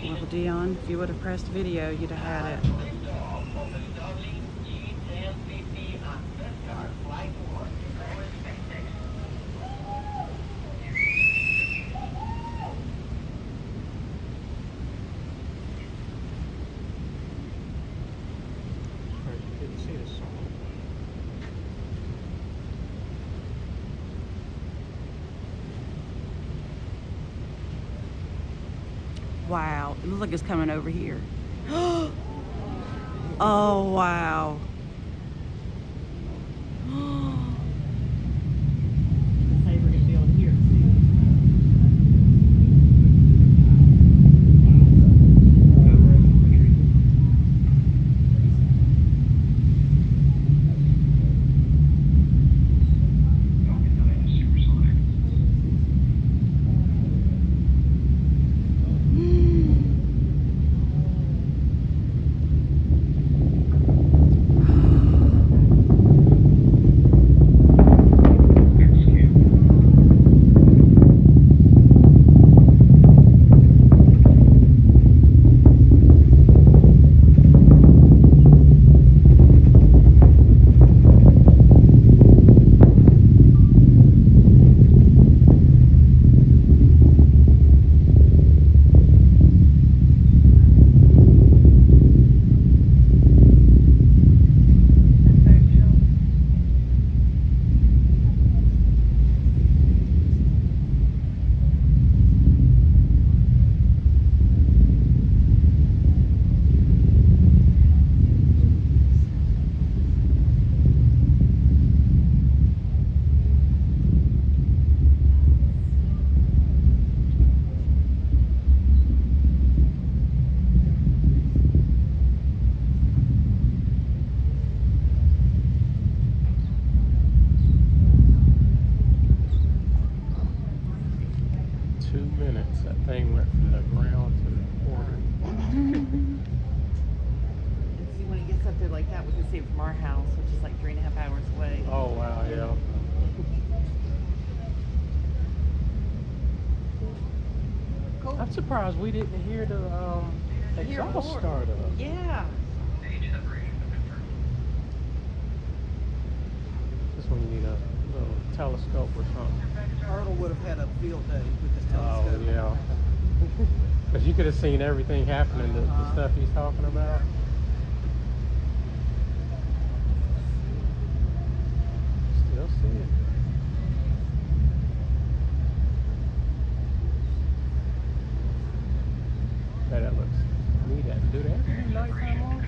Well, Dion, if you would have pressed video, you'd have had it. Wow, it looks like it's coming over here. Oh, wow. That thing went from the ground to the water. And see, when it gets up there like that, we can see it from our house, which is like 3.5 hours away. Oh, wow, yeah. Cool. I'm surprised we didn't hear the exhaust start up. Yeah. This one you need a little telescope or something. Arnold would have had a field day with this telescope. Oh, yeah. Because you could have seen everything happening, the stuff he's talking about. Still see it. Bet that looks neat. Do they ever do nighttime on? You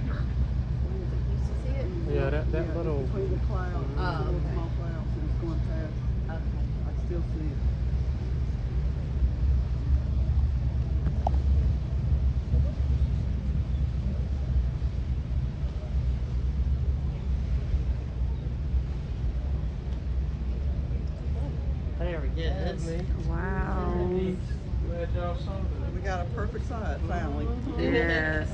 used to see it? Yeah, that little... Between the clouds, Oh, little okay. small clouds, and it's going past. Okay. I still see it. There we go. Wow. Glad y'all saw that. We got a perfect side, finally. Yes.